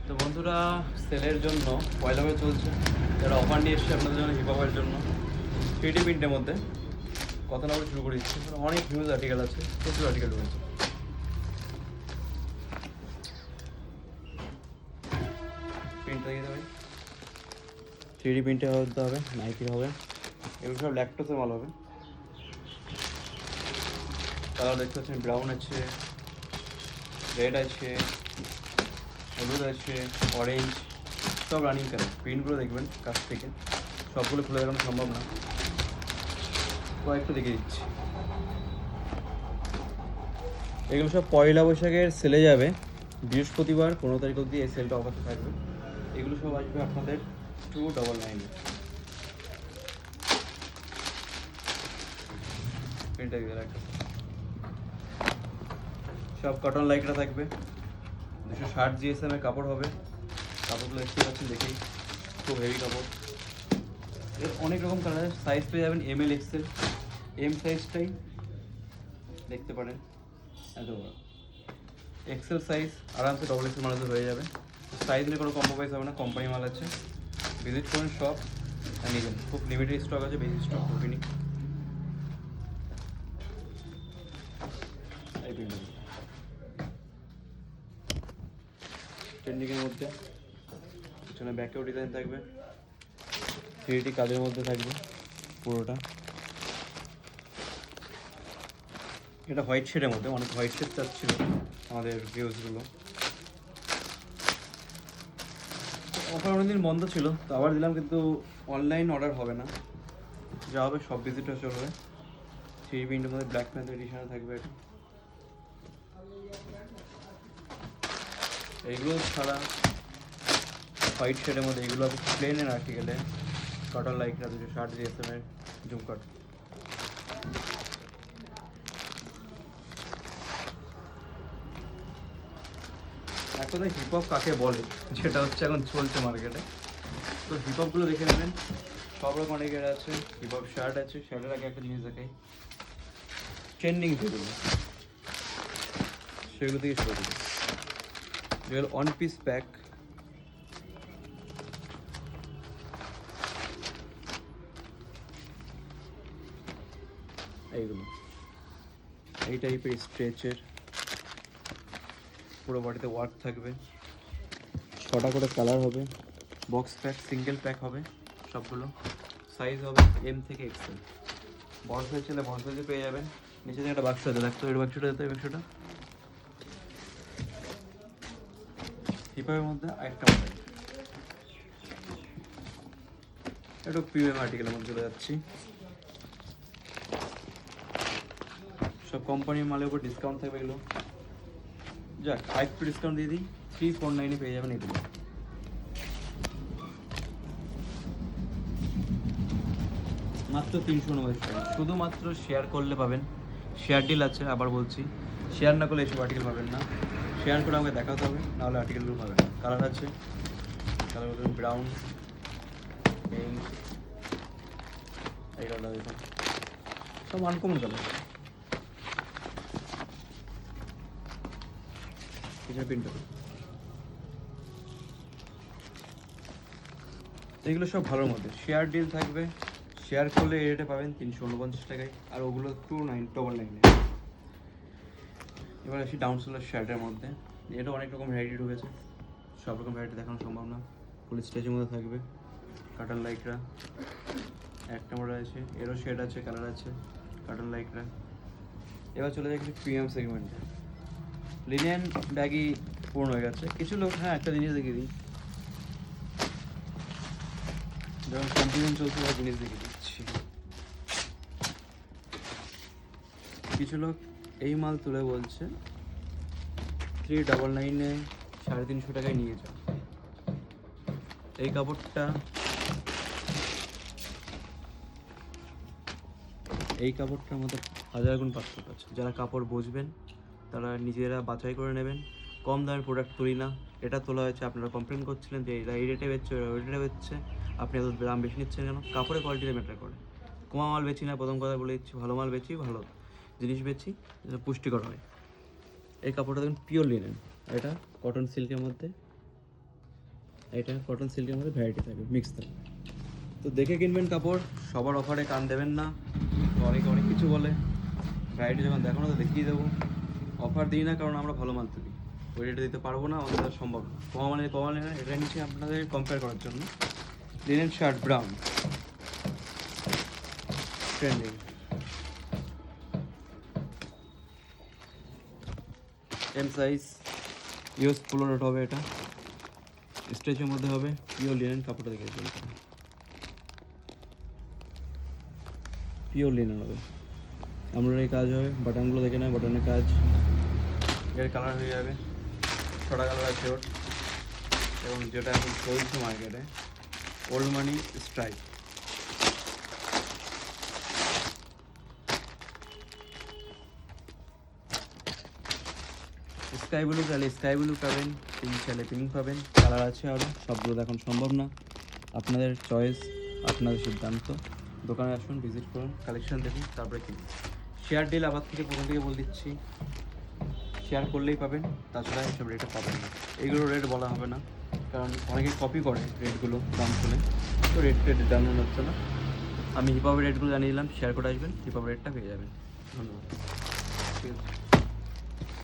তো বন্ধুরা, সেলের জন্য পয়লা মে চলছে, যারা অফার নিয়ে এসছে আপনাদের জন্য হিপহপের জন্য 3D প্রিন্টের মধ্যে কথা না বলে শুরু করে দিচ্ছি। অনেক নিউজ আর্টিকেল আছে, প্রচুর আর্টিকেল রয়েছে। প্রিন্টটা দিতে হবে, 3D প্রিন্টে হতে হবে, নাইকির হবে, এগুলো সব ল্যাকটোসের মাল হবে। কালার দেখতে পাচ্ছেন, ব্রাউন আছে, রেড আছে, হলুদ আছে, অরেঞ্জ, সব রানিং কালার। প্রিন্টগুলো দেখবেন কাছ থেকে, সবগুলো খুলে দেখানো সম্ভব না, কয়েকটা দেখে দিচ্ছি। এগুলো সব পয়লা বৈশাখের সেলে যাবে, বৃহস্পতিবার 15 তারিখ অবধি এই সেলটা অফারে থাকবে। এগুলো সব আসবে আপনাদের 299 প্রিন্টার দিয়ে রাখবে। সব কটন লাইকরা থাকবে, 260 GSM এর কাপড় হবে। কাপড়গুলো দেখতে পাচ্ছেন, দেখেই খুব হেভি কাপড়। এর অনেক রকম কালারের সাইজ পেয়ে যাবেন, ML XL। এম সাইজটাই দেখতে পারেন, এত বড়। এক্সেল সাইজ আরামসে XXL মালাতে হয়ে যাবে। সাইজ নিয়ে কোনো কম্প্রোমাইজ হবে না, কোম্পানি মাল আছে। ভিজিট করুন শপ আর নিয়ে যান, খুব লিমিটেড স্টক আছে, বেশি স্টক ঢুকিনি। এই প্রিন্টার ট্রেন্ডিংয়ের মধ্যে, পিছনে ব্যাকেও ডিজাইন থাকবে, 3D কাজের মধ্যে থাকবে পুরোটা। এটা হোয়াইট শেডের মধ্যে, অনেক হোয়াইট শেড চাচ্ছিল আমাদের ভিউজগুলো। অফার অনেকদিন বন্ধ ছিল, তো আবার দিলাম, কিন্তু অনলাইন অর্ডার হবে না, যা হবে সব ভিজিটে চলবে। 3D প্রিন্টের মধ্যে ব্ল্যাক প্যান্থ এডিশনে থাকবে এটা। এইগুলো ছাড়া হোয়াইট শেডের মধ্যে এগুলো আছে প্লেনের আর্টিকেলে, কটন লাইকরা 260 GSM এর জুম কাট। এখন হিপহপ কাকে বলে, যেটা হচ্ছে এখন চলছে মার্কেটে। তো হিপহপগুলো দেখে নেবেন, সব রকম অনেকের আছে। হিপহপ শার্ট আছে, শার্টের আগে একটা জিনিস দেখাই, ট্রেন্ডিং যেগুলো, সেগুলো থেকে শুরু করি। যেগুলো ওয়ান পিস প্যাক, এইগুলো এই টাইপের স্ট্রেচের, পুরো বডিতে ওয়ার্ক থাকবে, 6টা করে কালার হবে, বক্স প্যাক, সিঙ্গেল প্যাক হবে সবগুলো। সাইজ হবে M থেকে XL। বড় সাইজ ছেলে বড় সাইজে পেয়ে যাবেন। নিচে থেকে একটা বাক্স আছে, দেখতে হবে বাক্সটা, দেখতে হবে বাক্সটা। হিপহপের মধ্যে আরেকটা মডেল, একটু প্রিমিয়াম আর্টিকেলের মধ্যে চলে যাচ্ছি। সব কোম্পানির মালের উপর ডিসকাউন্ট থাকবে এগুলো, যাক 5% ডিসকাউন্ট দিয়ে দিই, 349 পেয়ে যাবেন এগুলো। মাত্র 399 টাকা, শুধুমাত্র শেয়ার করলে পাবেন। শেয়ার ডিল আছে, আবার বলছি, শেয়ার না করলে এসব আর্টিকেল পাবেন না। শেয়ার করে আমাকে দেখাতে হবে, নাহলে আর্টিকেলগুলো পাবেন না। কালার আছে, কালার ব্রাউন, পিঙ্ক, এই কালারটা দেখুন, সব আনকমন কালার। পিছনে প্রিন্টার, এগুলো সব ভালোর মধ্যে। শেয়ার ডিল থাকবে, শেয়ার করলে এই রেটে পাবেন 349 টাকায়, আর ওগুলো 2999। এবার আসি ডাউন সোলার শার্টের মধ্যে, এটা অনেক রকম ভ্যারাইটি ঢুকেছে, সব রকম ভ্যারাইটি দেখানো সম্ভব না। ফুল স্ট্রেচের মধ্যে থাকবে, কাটার লাইকরা একটা মডেল আছে, এরও শেড আছে, কালার আছে, কাটার লাইকরা। এবার চলে যাচ্ছে প্রিমিয়াম সেগমেন্টে। লিনিয়ান ব্যাগই পূর্ণ হয়ে গেছে কিছু লোক। হ্যাঁ, একটা জিনিস দেখিয়ে দিই, যখন কম্পিটিশন চলছে একটা জিনিস দেখিয়ে দিচ্ছি। কিছু লোক এই মাল তুলে বলছে 399-এ 350 টাকায় নিয়ে যাও। এই কাপড়টা আমাদের 1000 গুণ পার্থক্য আছে। যারা কাপড় বুঝবেন তারা নিজেরা বাছাই করে নেবেন। কম দামের প্রোডাক্ট তুলি না, এটা তোলা হয়েছে, আপনারা কমপ্লেন করছিলেন যে এরা এই রেটে বেচছে, ওই রেটে বেচছে, আপনি এত দাম বেশি নিচ্ছেন কেন? কাপড়ের কোয়ালিটিতে ম্যাটার করে। কমা মাল বেচি না, প্রথম কথা বলে দিচ্ছি, ভালো মাল বেচি, ভালো জিনিস বেচি, যেটা পুষ্টিকর হয়। এই কাপড়টা দেখুন, পিওর লিনেন, এটা কটন সিল্কের মধ্যে, এটা কটন সিল্কের মধ্যে ভ্যারাইটি থাকবে, মিক্স থাকবে। তো দেখে কিনবেন কাপড়, সবার অফারে কান দেবেন না। তো অনেকে অনেক কিছু বলে, ভ্যারাইটি যখন দেখানো তো দেখিয়ে দেবো। অফার দিই না কারণ আমরা ভালো মাল তুলি, ওই রেটে দিতে পারবো না, আমাদের দ্বারা সম্ভব না। কমা মানে এটা নিচ্ছি আপনাদের কম্পেয়ার করার জন্য। Linen shirt brown trending, M size, US polo rate হবে। এটা স্ট্রেচের মধ্যে হবে, পিওর লিনেন কাপড়টা দেখে চলছে, পিওর লিনেন হবে। এমব্রয়ডারি কাজ হবে, বাটনগুলো দেখে নেয়, বাটনের কাজ। এর কালার হয়ে যাবে ছটা কালার আছে ওর, এবং যেটা এখন চলছে মার্কেটে ওল্ড মানি স্ট্রাইপ। স্কাই ব্লু চাইলে স্কাই ব্লু পাবেন, পিঙ্ক চাইলে পিঙ্ক পাবেন, কালার আছে আরও, সবগুলো দেখানো সম্ভব না। আপনাদের চয়েস, আপনাদের সিদ্ধান্ত। দোকানে আসুন, ভিজিট করুন, কালেকশন দেখুন, তারপরে কিনুন। শেয়ার ডিল আবার থেকে প্রথম থেকে বলে দিচ্ছি, শেয়ার করলেই পাবেন, তাছাড়া এসব রেটে পাবেন না। এইগুলো রেট বলা হবে না, কারণ অনেকে কপি করে রেটগুলো দাম শুনে, তো রেট জানানো হচ্ছে না। আমি হিপহপের রেটগুলো জানিয়ে দিলাম, শেয়ার করে আসবেন, হিপহপ রেটটা পেয়ে যাবেন। ধন্যবাদ। ঠিক আছে।